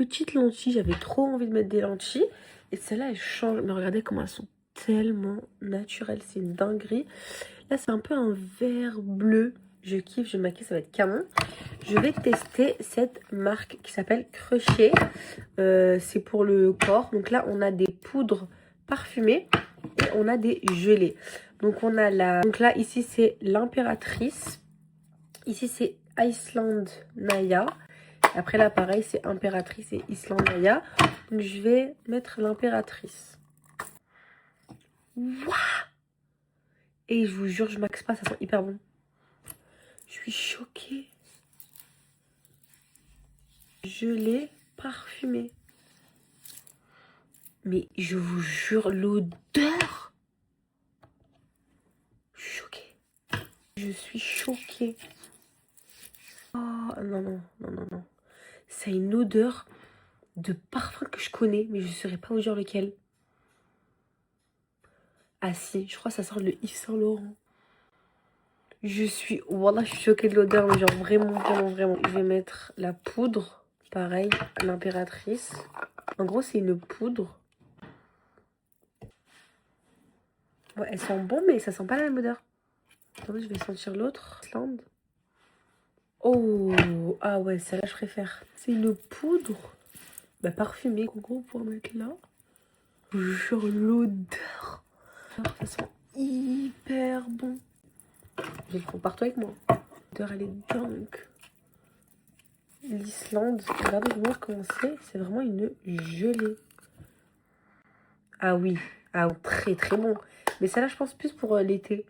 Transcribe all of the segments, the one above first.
petites lentilles. J'avais trop envie de mettre des lentilles. Et celles-là, elles changent. Mais regardez comment elles sont tellement naturelles. C'est une dinguerie. Là, c'est un peu un vert bleu. Je kiffe, je maquille, ça va être canon. Je vais tester cette marque qui s'appelle Crochet. C'est pour le corps. Donc là, on a des poudres parfumées et on a des gelées. Donc on a la... Donc là, ici, c'est l'impératrice. Ici, c'est Iceland Naya. Après là, pareil, c'est impératrice et Iceland Naya. Donc je vais mettre l'impératrice. Waouh! Et je vous jure, je maxe pas, ça sent hyper bon. Je suis choquée. Gelée parfumée. Mais je vous jure, l'odeur. Je suis choquée. Je suis choquée. Oh non, non, non, non, non. Ça a une odeur de parfum que je connais, mais je ne saurais pas vous dire lequel. Ah si, je crois que ça sort le Yves Saint Laurent. Je suis... Voilà, je suis choquée de l'odeur, mais genre vraiment, vraiment, vraiment. Je vais mettre la poudre. Pareil, l'impératrice. En gros, c'est une poudre. Ouais, elle sent bon, mais ça sent pas la même odeur. Attendez, je vais sentir l'autre. Islande. Oh, ah ouais, celle-là, je préfère. C'est une poudre parfumée. En gros, pour mettre là. Je vous jure, l'odeur. Ça sent hyper bon. Je le prends partout avec moi. L'odeur, elle est dingue. L'Islande, regardez vraiment comment c'est. C'est vraiment une gelée. Ah oui, ah très très bon. Mais celle-là, je pense plus pour l'été.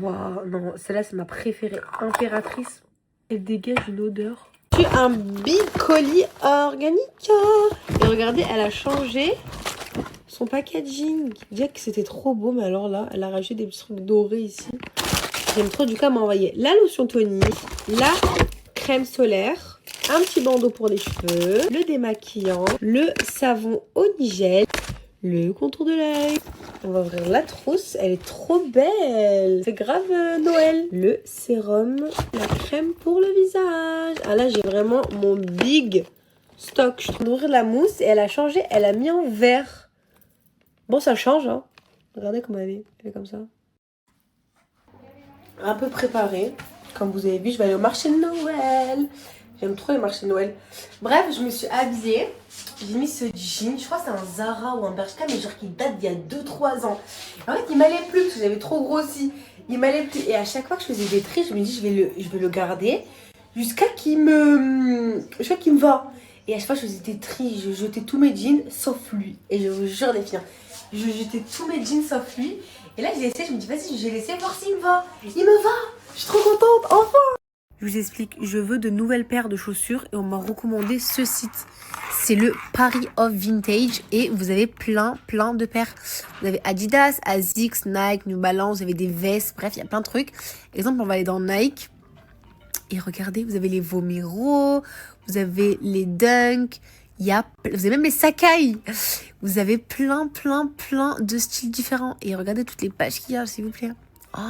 Waouh, non, celle-là, c'est ma préférée. Impératrice. Elle dégage une odeur. J'ai un big colis organique. Et regardez, elle a changé son packaging. Je disais que c'était trop beau, mais alors là, elle a rajouté des petits trucs dorés ici. J'aime trop. Du coup, elle m'a envoyé la lotion tonique, la crème solaire, un petit bandeau pour les cheveux, le démaquillant, le savon Onigel, le contour de l'œil. On va ouvrir la trousse. Elle est trop belle. C'est grave Noël. Le sérum, la crème pour le visage. Ah là, j'ai vraiment mon big stock. Je suis en train d'ouvrir la mousse et elle a changé. Elle a mis en vert. Bon, ça change, hein. Regardez comment elle est. Elle est comme ça. Un peu préparée. Comme vous avez vu, je vais aller au marché de Noël. J'aime trop les marchés de Noël. Bref, je me suis habillée. J'ai mis ce jean. Je crois que c'est un Zara ou un Bershka, mais genre qui date d'il y a 2-3 ans. En fait, il m'allait plus parce que j'avais trop grossi. Il m'allait plus. Et à chaque fois que je faisais des tris, je me dis, je vais le garder jusqu'à qu'il me va. Et à chaque fois que je faisais des tris, je jetais tous mes jeans sauf lui. Et je vous jure, les filles, je jetais tous mes jeans sauf lui. Et là, j'ai essayé, je me dis, vas-y, je vais laisser voir s'il me va. Il me va. Je suis trop contente, enfin. Je vous explique, je veux de nouvelles paires de chaussures et on m'a recommandé ce site. C'est le Paris of Vintage et vous avez plein de paires. Vous avez Adidas, Asics, Nike, New Balance, vous avez des vestes, bref, il y a plein de trucs. Exemple, on va aller dans Nike et regardez, vous avez les Vomero, vous avez les Dunk, vous avez même les Sacai. Vous avez plein de styles différents. Et regardez toutes les pages qu'il y a, s'il vous plaît. Oh,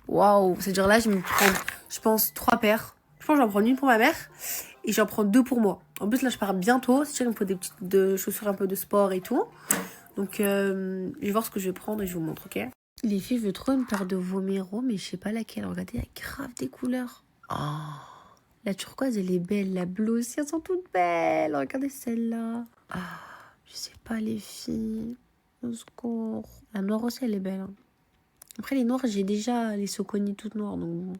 waouh, c'est genre là, je vais me prendre, je pense, 3 paires. Je pense que j'en prends une pour ma mère et j'en prends 2 pour moi. En plus, là, je pars bientôt. C'est sûr qu'il me faut des petites chaussures un peu de sport et tout. Donc, je vais voir ce que je vais prendre et je vous montre, ok? Les filles, je veux trop une paire de Vomero, mais je sais pas laquelle. Regardez, il y a grave des couleurs. Oh, la turquoise, elle est belle. La bleue aussi, elles sont toutes belles. Regardez celle-là. Ah, je sais pas, les filles. Au secours. La noire aussi, elle est belle. Hein. Après, les noires, j'ai déjà les Soconi toutes noires. Donc bon.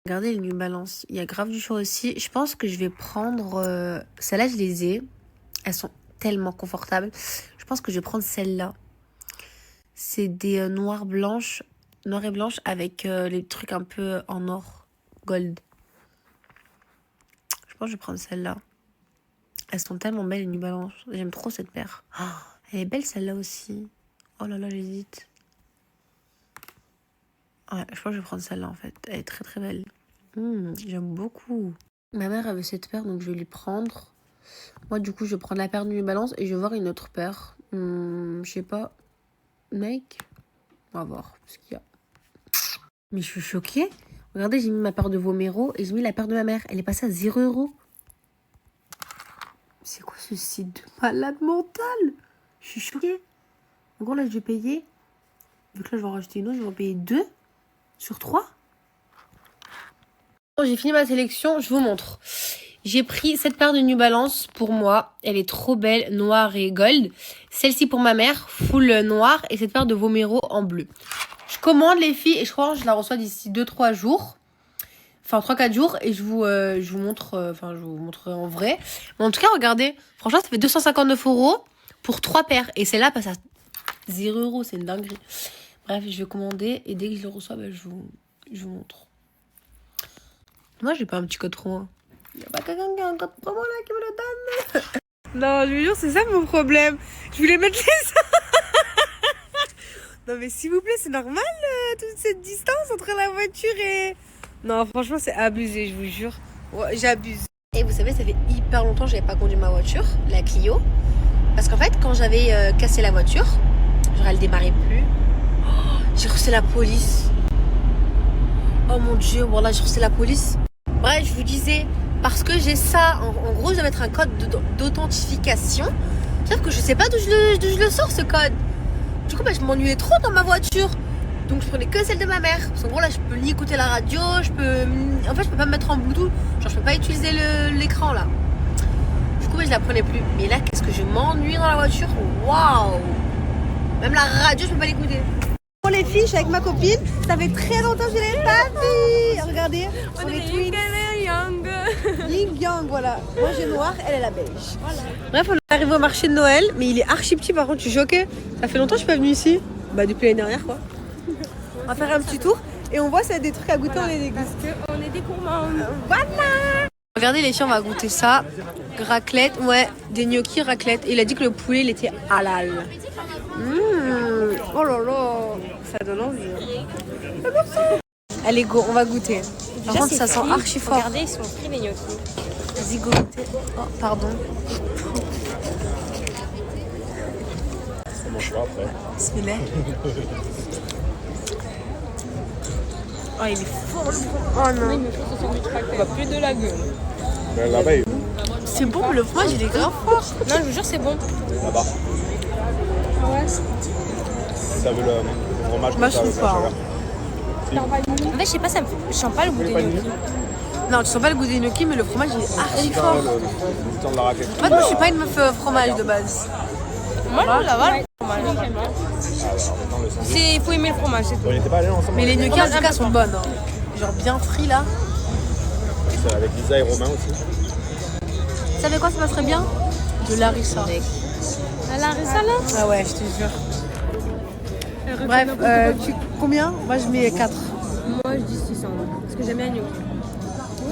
Regardez les New Balance. Il y a grave du choix aussi. Je pense que je vais prendre... Celles-là, je les ai. Elles sont tellement confortables. Je pense que je vais prendre celle-là. C'est des noires et blanches avec les trucs un peu en or. Gold. Je pense que je vais prendre celle-là. Elles sont tellement belles, les New Balance. J'aime trop cette paire. Oh, elle est belle, celle-là aussi. Oh là là, j'hésite. Ouais, je pense que je vais prendre celle-là, en fait. Elle est très belle. J'aime beaucoup. Ma mère avait cette paire, donc je vais lui prendre. Moi, du coup, je vais prendre la paire de New Balance et je vais voir une autre paire. Je sais pas. Nike. On va voir ce qu'il y a. Mais je suis choquée. Regardez, j'ai mis ma paire de Vomero et j'ai mis la paire de ma mère. Elle est passée à 0 €. C'est quoi ce site de malade mental? Je suis choquée. En gros, là, je vais payer. Vu que là, je vais en rajouter une autre, je vais en payer 2 sur 3. J'ai fini ma sélection, je vous montre. J'ai pris cette paire de New Balance pour moi. Elle est trop belle, noire et gold. Celle-ci pour ma mère, full noire. Et cette paire de Vomero en bleu. Je commande les filles et je crois que je la reçois d'ici 2-3 jours. Enfin 3-4 jours. Et je vous montre, je vous montrerai en vrai. Mais en tout cas, regardez. Franchement, ça fait 259 € pour 3 paires. Et celle-là passe à 0 €. C'est une dinguerie. Bref, je vais commander. Et dès que je le reçois, je vous montre. Moi, j'ai pas un petit code promo. Il n'y a pas quelqu'un qui a un code promo là qui me le donne. Non, je vous jure, c'est ça mon problème. Je voulais mettre les... Non mais s'il vous plaît, c'est normal toute cette distance entre la voiture et... Non, franchement, c'est abusé, je vous jure. Ouais, j'abuse. Et vous savez, ça fait hyper longtemps que j'avais pas conduit ma voiture, la Clio. Parce qu'en fait, quand j'avais cassé la voiture, genre elle démarrait plus. Oh, j'ai reçu la police. Oh mon dieu, voilà, j'ai reçu la police. Bref, je vous disais, parce que j'ai ça, en gros, je vais mettre un code d'authentification. Sauf que je sais pas d'où je le sors, ce code. Du coup, je m'ennuyais trop dans ma voiture. Donc, je prenais que celle de ma mère. Parce qu'en gros, là, je peux ni écouter la radio, en fait, je peux pas me mettre en Bluetooth. Genre, je peux pas utiliser l'écran, là. Du coup, je la prenais plus. Mais là, qu'est-ce que je m'ennuie dans la voiture. Waouh! Même la radio, je peux pas l'écouter. Pour les filles, je suis avec ma copine. Ça fait très longtemps que je l'ai pas vue. Regardez, on est twins. Ying Yang, voilà. Moi j'ai noir, elle est la belge. Voilà. Bref, on est arrivé au marché de Noël, mais il est archi petit par contre, je suis choquée. Ça fait longtemps que je suis pas venue ici. Bah depuis l'année dernière quoi. On va faire un petit tour et on voit s'il y a des trucs à goûter, on les déguste. Parce qu'on est des gourmands. Voilà. Regardez les filles, on va goûter ça. Raclette, ouais, des gnocchis raclette. Et il a dit que le poulet il était halal. Oh là là, ça donne envie. Allez go, on va goûter. Par contre, ça sent archi fort. Regardez, ils sont frits les gnocchis. Vas-y, go goûter. Oh, pardon. On mangera après. Bismillah. Oh, il est fort le fromage. Oh non. Il me faut ce sandwich craqué. On va plus de la gueule. Là-bas, C'est bon, mais le fromage, il est grave fort. Non, je vous jure, c'est bon. là-bas. Ah ouais. Ça veut le fromage. Moi, je trouve pas. En fait, je sais pas, je sens pas le goût des gnocchis. Non, tu sens pas le goût des gnocchis, mais le fromage, il est archi fort. Le temps de la raclette. En fait, moi, je suis pas une meuf fromage de base. Moi, je la vois. Il faut aimer le fromage, c'est tout. On n'était pas allés ensemble. Mais les gnocchis, en tout cas, sont bonnes. Hein. Genre bien frits, là. C'est avec Lisa et Romain aussi. Vous savez quoi, ça passerait bien? De l'arissa. La larissa, là? Ah ouais, je te jure. Bref, combien? Moi, je mets 4. Moi, je dis 600. Parce que j'aime bien les gnocchis.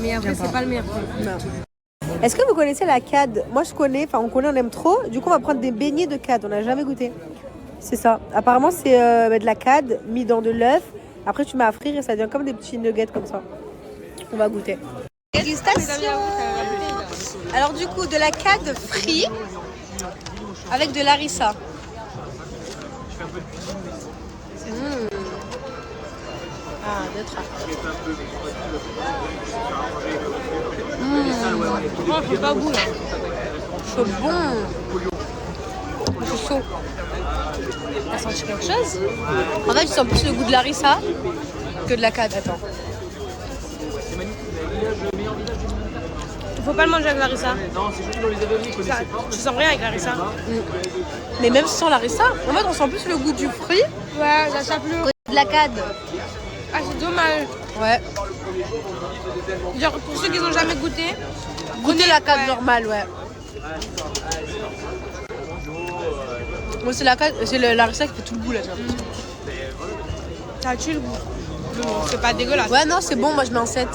Mais après, c'est pas le meilleur. Est-ce que vous connaissez la cad? Moi, je connais, enfin, on connaît, on aime trop. Du coup, on va prendre des beignets de cad. On n'a jamais goûté. C'est ça. Apparemment, c'est de la cad mis dans de l'œuf. Après, tu mets à frire et ça devient comme des petits nuggets comme ça. On va goûter. Dégustation. Alors, du coup, de la cad frit avec de l'arissa. Ah, deux trappes. Oh, je sais pas au goût, là. C'est bon. C'est chaud. T'as senti quelque chose? En fait, tu sens plus le goût de l'arissa que de la cad. Attends. Faut pas le manger avec larissa. Tu sens rien avec larissa. Mais même sans l'arissa, en fait, on sent plus le goût du fruit Ouais, ça sent plus. de la cad. Ah, c'est dommage. Ouais. Genre, pour ceux qui n'ont jamais goûté, Goûter la cad ouais. normale, ouais. Moi, c'est la cad, c'est l'arissa qui fait tout le goût là. ça tue le goût. C'est pas dégueulasse. Ouais, non, c'est bon, moi je mets un 7.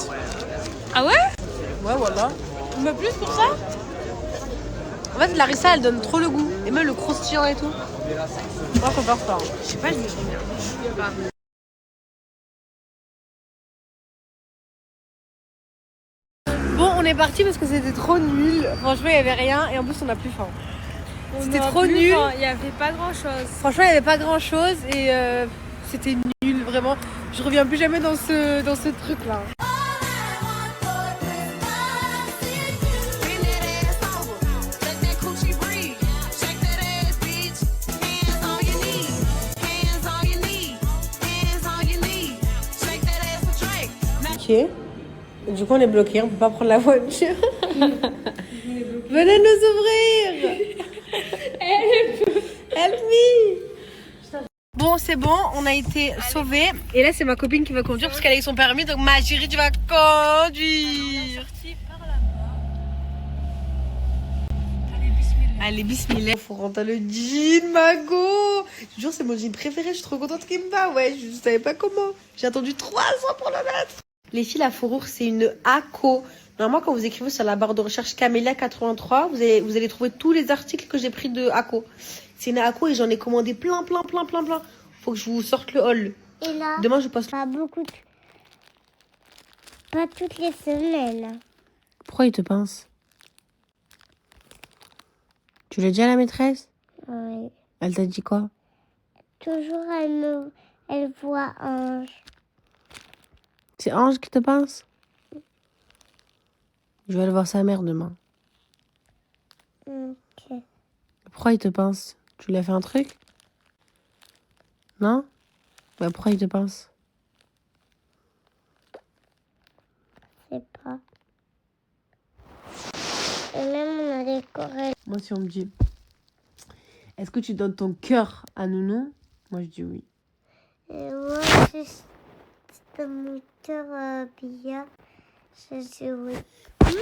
Ah ouais? Ouais, voilà. Mais plus pour ça? En fait, l'arissa elle donne trop le goût. Et même le croustillant et tout. Moi, faut faire ça. Je sais pas, je me sens bien. Bon, on est parti parce que c'était trop nul. Franchement, il n'y avait rien et en plus, on n'a plus faim. C'était trop nul. Il n'y avait pas grand chose. Franchement, il n'y avait pas grand chose et c'était nul, vraiment. Je reviens plus jamais dans ce truc-là. bloqué. Du coup, on est bloqué, on peut pas prendre la voiture. Venez nous ouvrir. Help me. Bon, c'est bon, on a été sauvés. Et là, c'est ma copine qui va conduire parce qu'elle a eu son permis. Donc, ma chérie, tu vas conduire. Allez, bismillah. Faut rentrer le jean, Mago. Je te jure, c'est mon jean préféré. Je suis trop contente qu'il me va. Ouais, je savais pas comment. J'ai attendu 3 ans pour le mettre. Les filles, la fourrure, c'est une ACO. Normalement, quand vous écrivez sur la barre de recherche Camélia 83, vous allez trouver tous les articles que j'ai pris de ACO. C'est une ACO et j'en ai commandé plein. Faut que je vous sorte le haul. Et là, Demain, je poste. pas beaucoup. Pas toutes les semaines. Pourquoi il te pince? Tu l'as dit à la maîtresse? Oui. Elle t'a dit quoi? Toujours, elle voit Ange. C'est Ange qui te pince? Je vais aller voir sa mère demain. Ok. Pourquoi il te pince? Tu lui as fait un truc? Non? Bah pourquoi il te pince? Je sais pas. Et même on a décoré. Moi, si on me dit, est-ce que tu donnes ton cœur à Nounou? Moi, je dis oui. Et moi, c'est mon cœur Bia. Je dis oui. Ma vie,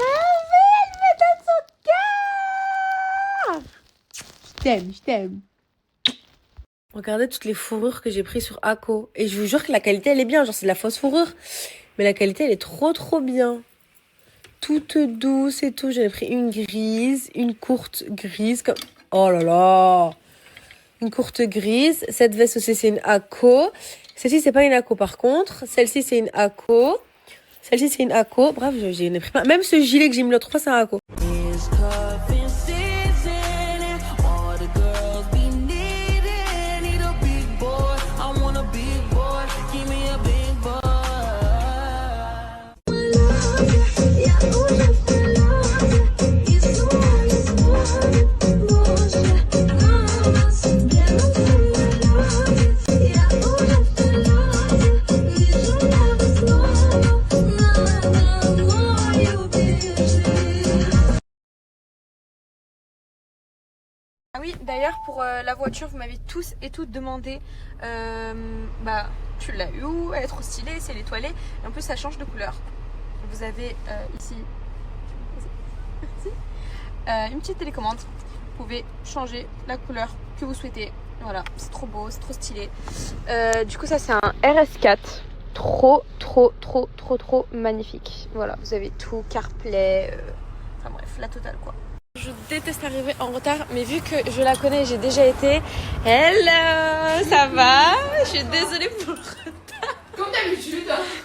elle me donne son cœur! Je t'aime. Regardez toutes les fourrures que j'ai prises sur ACO. Et je vous jure que la qualité, elle est bien. Genre, c'est de la fausse fourrure. Mais la qualité, elle est trop bien. Toute douce et tout. J'avais pris une grise, une courte grise. Comme... Oh là là! Une courte grise. Cette veste aussi, c'est une ACO. Celle-ci, c'est pas une ACO par contre. Celle-ci, c'est une ACO. Celle-ci, c'est une ACO. Bref, j'ai pris plein. Même ce gilet que j'ai mis l'autre fois, c'est un ACO. Ah oui, d'ailleurs pour la voiture, vous m'avez tous et toutes demandé, tu l'as eu où? Elle est trop stylée, c'est l'étoilée. Et en plus ça change de couleur. Vous avez ici une petite télécommande. Vous pouvez changer la couleur que vous souhaitez. Voilà, c'est trop beau, c'est trop stylé. Du coup ça c'est un RS4. Trop magnifique. Voilà, vous avez tout, CarPlay, enfin bref, la totale quoi. Je déteste arriver en retard, mais vu que je la connais, j'ai déjà été. Hello, ça va? Je suis désolée pour le retard.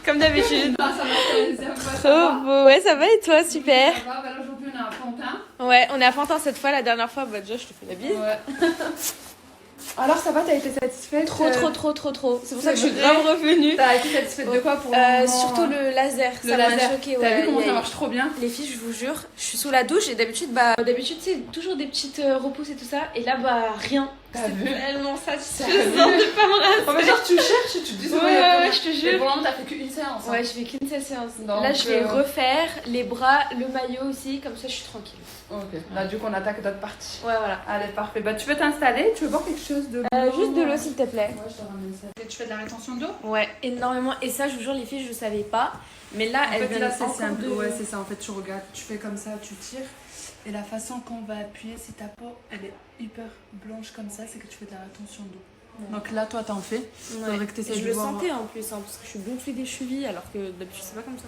Comme d'habitude. Ça va, Trop beau. Ouais, ça va et toi? Super. Ça va, là aujourd'hui on est à Pantin. Ouais, on est à Pantin cette fois. La dernière fois, déjà, je te fais la bise. Ouais. Alors ça va, t'as été satisfaite? Trop. C'est pour ça que je suis vrai. grave revenue. T'as été satisfaite de quoi pour le moment? Surtout le laser. Le Ça m'a laser. choquée. T'as Ouais. vu comment ça marche trop bien? Les filles, je vous jure, je suis sous la douche et d'habitude, c'est toujours des petites repousses et tout ça. Et là, rien. T'as C'est vu? tellement satisfaisant de pas me raser. Oh, mais genre tu cherches et tu te dis Ouais, je te Et jure. pour le moment t'as fait qu'une séance. Hein. Ouais, je fais qu'une seule séance. Donc, là, je vais refaire les bras, le maillot aussi, comme ça je suis tranquille. Ok, là du coup on attaque d'autres parties. Ouais, voilà. Allez, parfait. Bah tu peux t'installer, tu veux boire quelque chose de Juste de l'eau, s'il te plaît. Ouais, je te ramène ça. Et tu fais de la rétention d'eau? Ouais, énormément. Et ça, je vous jure, les filles, je savais pas. Mais là, En elles fait viennent là c'est encore simple, de... ouais c'est ça, en fait tu regardes, tu fais comme ça, tu tires. Et la façon qu'on va appuyer, si ta peau elle est hyper blanche comme ça, c'est que tu fais de la rétention d'eau. Ouais. Donc là toi t'en fais. Faudrait que t'essayes je de le voir. sentais en plus, parce que je suis gonflée des chevilles, alors que d'habitude, c'est pas comme ça.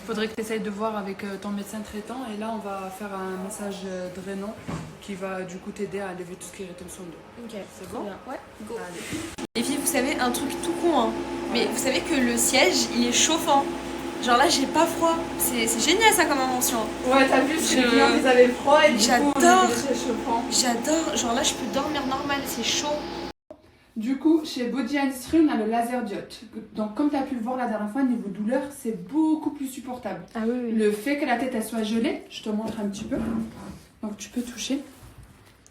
Faudrait que tu essayes de voir avec ton médecin traitant et là on va faire un massage drainant qui va du coup t'aider à enlever tout ce qui est rétention d'eau. Ok, C'est trop bon? bien. Ouais, go. Allez. Les filles, vous savez, un truc tout con, hein. Mais vous savez que le siège, il est chauffant. Genre là, j'ai pas froid. C'est génial ça comme invention. Ouais t'as vu, c'est Je- les clients ils avaient froid et du coup J'adore. on est chauffant. J'adore. Genre là, je peux dormir normal, c'est chaud. Du coup, chez Body Industry, on a le laser diode. Donc, comme tu as pu le voir la dernière fois, niveau douleur, c'est beaucoup plus supportable. Ah oui, Le fait que la tête elle soit gelée, je te montre un petit peu. Donc, tu peux toucher.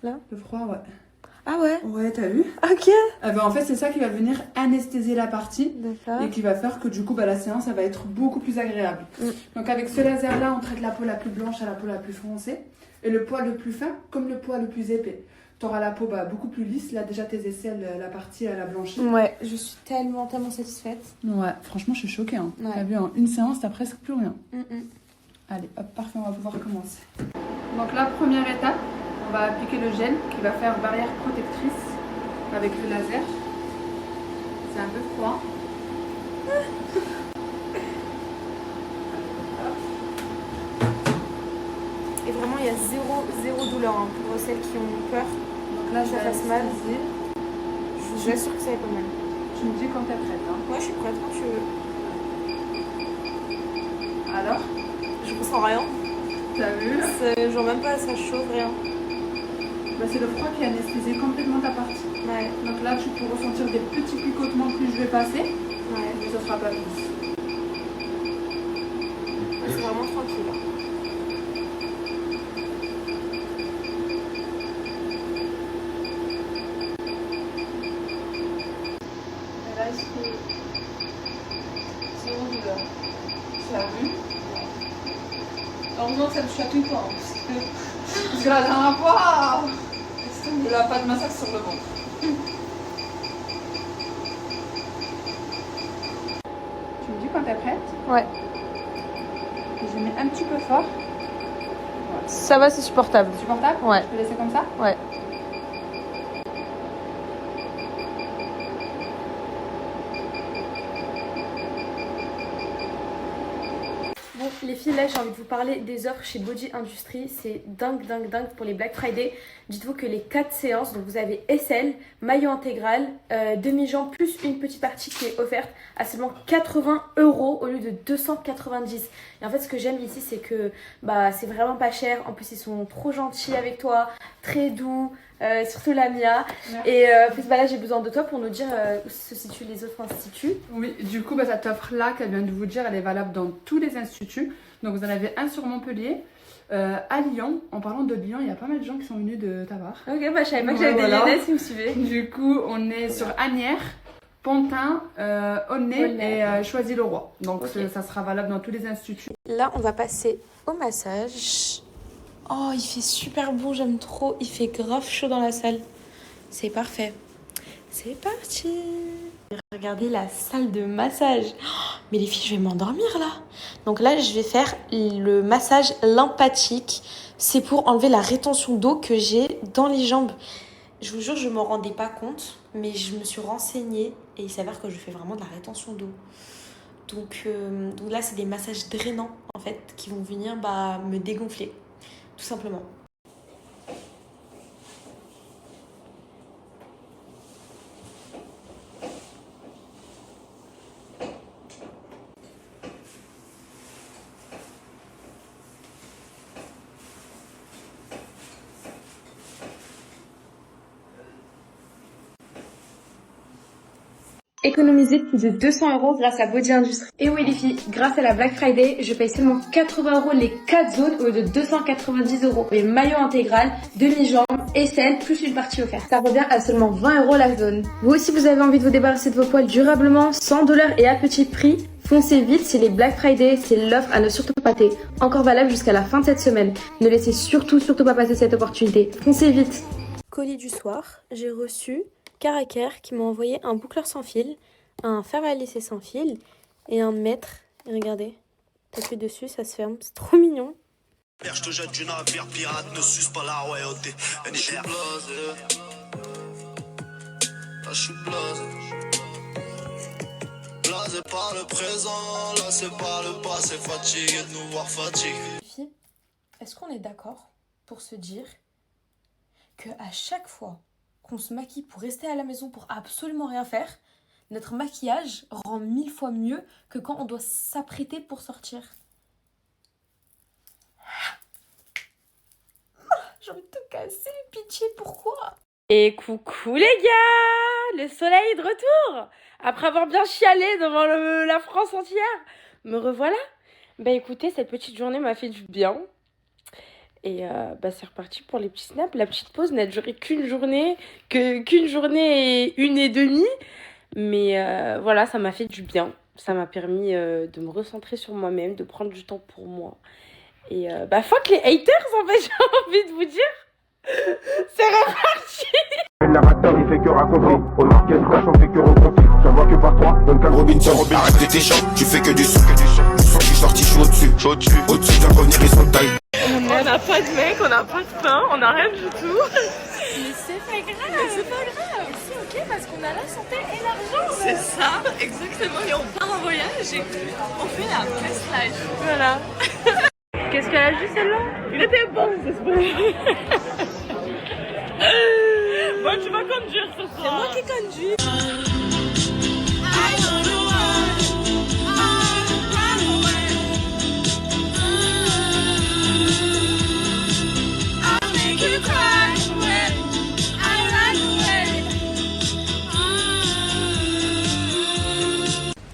Là? Le froid, ouais. Ah ouais? Ouais, t'as vu? Ok. En fait, c'est ça qui va venir anesthésier la partie. D'accord. Et qui va faire que du coup, la séance, elle va être beaucoup plus agréable. Donc avec ce laser-là, on traite la peau la plus blanche à la peau la plus foncée. Et le poil le plus fin comme le poil le plus épais. Tu auras la peau beaucoup plus lisse. Là, déjà, tes aisselles, la partie, elle a blanchi. Ouais, je suis tellement satisfaite. Ouais, franchement, je suis choquée. Hein. Ouais. T'as vu, en une séance, t'as presque plus rien. Allez, hop, parfait, on va pouvoir commencer. Donc la première étape, on va appliquer le gel qui va faire barrière protectrice avec le laser. C'est un peu froid. Et vraiment, il y a zéro douleur hein, pour celles qui ont peur. Donc là, Ça fasse mal. Je vous assure que ça va pas mal. Tu me dis quand t'es prête. Hein. Ouais, je suis prête quand tu veux. Alors, Je ressens rien. t'as vu? Genre même pas, ça chauffe, rien. C'est le froid qui anesthésie complètement ta partie. Ouais. Donc là, tu peux ressentir des petits picotements plus je vais passer. Ouais. Mais ce sera pas plus. C'est vraiment tranquille. Hein. Et là, c'est zéro douleur. Tu as vu? Heureusement que ça ne chatouille pas. Hein, parce que la dernière fois, il n'a pas de massage sur le ventre. Tu me dis quand t'es prête? Ouais. Et je mets un petit peu fort. Ça va, c'est supportable. Supportable? Ouais. Je peux laisser comme ça? Ouais. Bon, les filles, là, j'ai envie de vous parler des offres chez Body Industry. C'est dingue pour les Black Friday. Dites-vous que les 4 séances, donc vous avez aisselle, maillot intégral, demi-jambe, plus une petite partie qui est offerte à seulement 80 € au lieu de 290. Et en fait, ce que j'aime ici, c'est que c'est vraiment pas cher. En plus, ils sont trop gentils avec toi, très doux. Surtout la Mia. Merci. Et là j'ai besoin de toi pour nous dire où se situent les autres instituts. Oui, du coup, cette offre-là qu'elle vient de vous dire, elle est valable dans tous les instituts. Donc, vous en avez un sur Montpellier, à Lyon. En parlant de Lyon, il y a pas mal de gens qui sont venus de ta part. Ok, je savais pas que j'avais des Lyonnaises qui me suivaient. Du coup, on est sur Asnières, Pantin, Aulnay et Choisy-le-Roi. Donc, Okay. ça sera valable dans tous les instituts. Là, on va passer au massage. Oh, il fait super bon, j'aime trop. Il fait grave chaud dans la salle. C'est parfait. C'est parti. Regardez la salle de massage. Oh, mais les filles, je vais m'endormir là. Donc là, je vais faire le massage lymphatique. C'est pour enlever la rétention d'eau que j'ai dans les jambes. Je vous jure, je ne m'en rendais pas compte, mais je me suis renseignée et il s'avère que je fais vraiment de la rétention d'eau. Donc là, c'est des massages drainants en fait qui vont venir me dégonfler. Tout simplement. Économiser plus de 200 € grâce à Body Industry. Et oui les filles, grâce à la Black Friday, je paye seulement 80 € les 4 zones au lieu de 290 €. Et maillot intégral, demi-jambe, aisselle, plus une partie offerte. Ça revient à seulement 20 € la zone. Vous aussi vous avez envie de vous débarrasser de vos poils durablement, sans douleur et à petit prix? Foncez vite, c'est les Black Friday, c'est l'offre à ne surtout pas rater. Encore valable jusqu'à la fin de cette semaine. Ne laissez surtout pas passer cette opportunité. Foncez vite. Colis du soir, j'ai reçu Caraker qui m'a envoyé un boucleur sans fil, un fer à lisser sans fil et un mètre. Et regardez, t'appuies dessus, ça se ferme, c'est trop mignon. Je te jette du navire pirate, ne suce pas la royauté. Je suis blasé. Là, je suis blasé. Blasé par le présent, là c'est pas le passé. Fatigué de nous voir fatigués. Filles, est-ce qu'on est d'accord pour se dire que à chaque fois qu'on se maquille pour rester à la maison pour absolument rien faire, notre maquillage rend 1000 fois mieux que quand on doit s'apprêter pour sortir. J'ai envie de te casser, pitié, pourquoi? Et coucou les gars, le soleil est de retour. Après avoir bien chialé devant la France entière, me revoilà. Écoutez, cette petite journée m'a fait du bien. Et bah, c'est reparti pour les petits snaps. La petite pause n'a duré qu'une journée et une et demie. Mais voilà, ça m'a fait du bien. Ça m'a permis de me recentrer sur moi-même, de prendre du temps pour moi. Et bah fuck les haters en fait, j'ai envie de vous dire. C'est reparti. Le narrateur il fait que raconter. Au orchestre on fait que rencontrer. Je vois que par toi, Duncan Robinson. Arrête de tes chants, tu fais que du son. Du son qui sorti, je suis au-dessus. Au-dessus d'un revenir et son taille. On n'a pas de mec, on n'a pas de pain, on n'a rien du tout. Mais c'est pas grave. C'est pas grave. C'est ok parce qu'on a la santé et l'argent. C'est ça, exactement. Et on part en voyage et on fait la best life. Voilà. Qu'est-ce qu'elle a dit celle-là? Il était bon, c'est ce Bon, tu vas conduire ce soir. C'est moi qui conduis.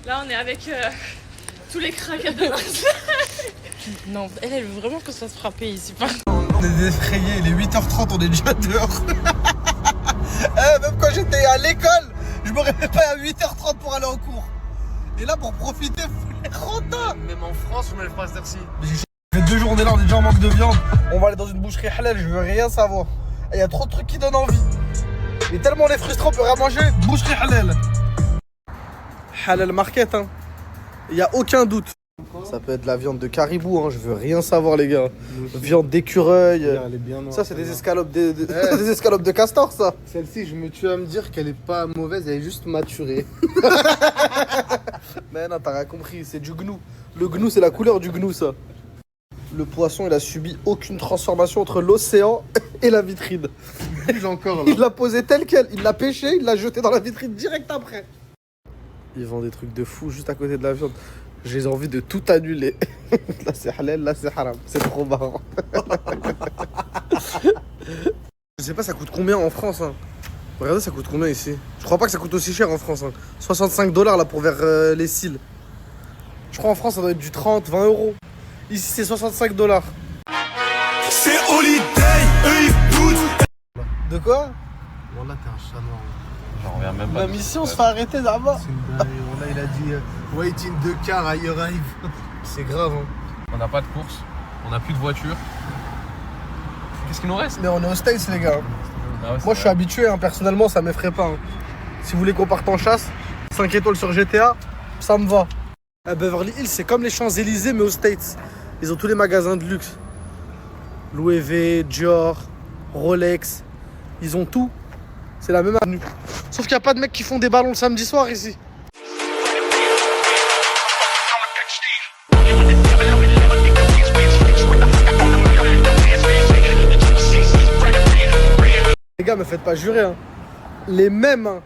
Là, on est avec tous les craquettes de Marseille. Non, elle veut vraiment que ça se frappe ici. On est effrayés, il est 8h30, on est déjà dehors. Même quand j'étais à l'école, je me réveillais pas à 8h30 pour aller en cours. Et là, pour profiter, faut les renta. Même en France, on a le pas à cette J'ai fait 2 journées là, on est déjà en manque de viande. On va aller dans une boucherie halal, je veux rien savoir. Il y a trop de trucs qui donnent envie. Et tellement on est frustré, on peut rien manger. Boucherie halal. Halal market, hein. Il y a aucun doute. Ça peut être de la viande de caribou, hein, je veux rien savoir les gars. Viande d'écureuil. Ça c'est des escalopes des escalopes de castor ça. Celle-ci, je me tue à me dire qu'elle est pas mauvaise, elle est juste maturée. Mais non, t'as rien compris, c'est du gnou. Le gnou c'est la couleur du gnou ça. Le poisson il a subi aucune transformation entre l'océan et la vitrine. Il l'a posé tel quel, il l'a pêché, il l'a jeté dans la vitrine direct après. Ils vendent des trucs de fou juste à côté de la viande. J'ai envie de tout annuler. Là c'est halal, là c'est haram. C'est trop marrant. Je sais pas ça coûte combien en France hein. Regardez ça coûte combien ici. Je crois pas que ça coûte aussi cher en France hein. 65 $ là pour vers les cils. Je crois en France ça doit être du 30, 20 €. Ici c'est 65 $. C'est holiday, eux ils boutent. De quoi? Bon, là, t'es un chat noir. J'en reviens même pas. Ma mission se fait arrêter d'abord. C'est une dingue. Là, il a dit waiting the car, I arrive. C'est grave hein. On n'a pas de course, on n'a plus de voiture. Qu'est-ce qu'il nous reste? Mais on est aux States les gars. Ah ouais, Moi je suis habitué hein. Personnellement ça m'effraie pas hein. Si vous voulez qu'on parte en chasse, 5 étoiles sur GTA, ça me va. À Beverly Hills c'est comme les Champs-Élysées mais aux States. Ils ont tous les magasins de luxe. Louis V, Dior, Rolex. Ils ont tout. C'est la même avenue. Sauf qu'il n'y a pas de mecs qui font des ballons le samedi soir ici. Les gars, me faites pas jurer. Hein. Les mêmes hein,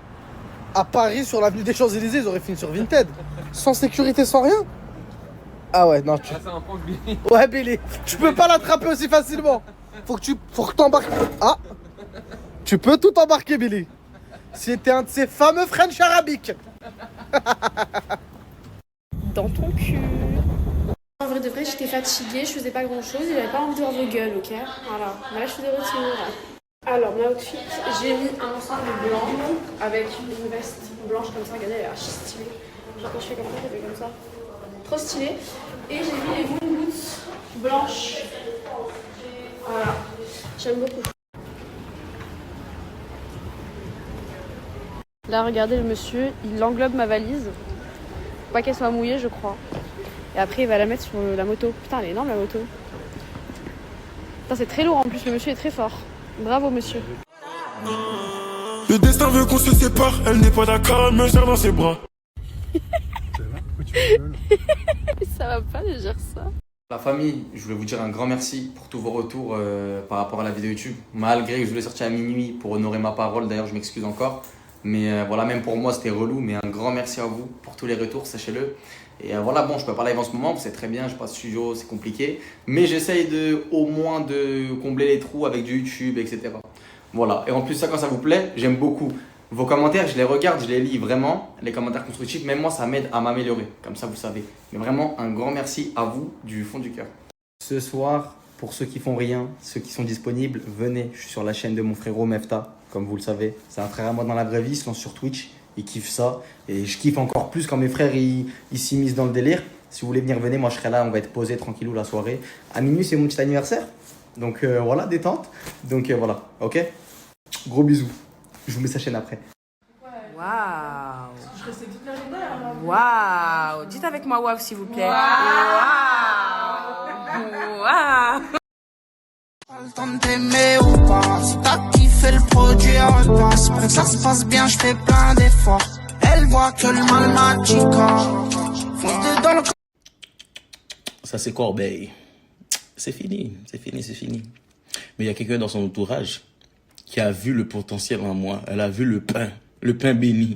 à Paris sur l'avenue des Champs-Élysées, ils auraient fini sur Vinted. Sans sécurité, sans rien. Ah ouais, non. c'est un prank, Billy. Ouais, Billy. Tu peux pas l'attraper aussi facilement. Faut que t'embarques. Ah. Tu peux tout embarquer, Billy. C'était un de ces fameux French arabiques. Dans ton cul. En vrai de vrai, j'étais fatiguée, je faisais pas grand chose et j'avais pas envie de voir vos gueules, ok? Voilà, mais là je suis de retour. Alors, mon outfit, j'ai mis un ensemble blanc avec une veste blanche comme ça, regardez, elle est archi stylée. Genre quand je fais comme ça, je fais comme ça. Trop stylé. Et j'ai mis les moon boots blanches. Voilà, j'aime beaucoup. Là, regardez le monsieur, il englobe ma valise. Faut pas qu'elle soit mouillée, je crois. Et après, il va la mettre sur la moto. Putain, elle est énorme la moto. Putain, c'est très lourd en plus, le monsieur est très fort. Bravo, monsieur. Le destin veut qu'on se sépare, elle n'est pas d'accord, elle me serre dans ses bras. Ça va pas de dire ça. La famille, je voulais vous dire un grand merci pour tous vos retours par rapport à la vidéo YouTube. Malgré que je voulais sortir à minuit pour honorer ma parole, d'ailleurs je m'excuse encore. Mais voilà, même pour moi c'était relou, mais un grand merci à vous pour tous les retours, sachez-le. Et voilà, bon, je peux pas live en ce moment, c'est très bien, je passe studio, c'est compliqué. Mais j'essaye au moins de combler les trous avec du YouTube, etc. Voilà, et en plus ça, quand ça vous plaît, j'aime beaucoup. Vos commentaires, je les regarde, je les lis vraiment, les commentaires constructifs, même moi ça m'aide à m'améliorer, comme ça vous savez. Mais vraiment un grand merci à vous du fond du cœur. Ce soir, Pour ceux qui font rien, ceux qui sont disponibles, venez. Je suis sur la chaîne de mon frérot Mefta, comme vous le savez. C'est un frère à moi dans la vraie vie, il se lance sur Twitch. Il kiffe ça. Et je kiffe encore plus quand mes frères ils s'immiscent dans le délire. Si vous voulez venir, venez. Moi, je serai là. On va être posé tranquillou la soirée. À minuit, c'est mon petit anniversaire. Donc voilà, détente. Donc voilà, ok. Gros bisous. Je vous mets sa chaîne après. Waouh. Waouh. Dites avec moi waouh s'il vous plaît. Waouh. Waouh. Pas le temps de t'aimer ou pas. Si t'as kiffé le produit, repasse. Pour que ça se passe bien, je fais plein d'efforts. Elle voit que le mal m'attica. Fonce dans le. Ça c'est Corbeil. C'est fini. Mais il y a quelqu'un dans son entourage qui a vu le potentiel en moi. Elle a vu le pain béni.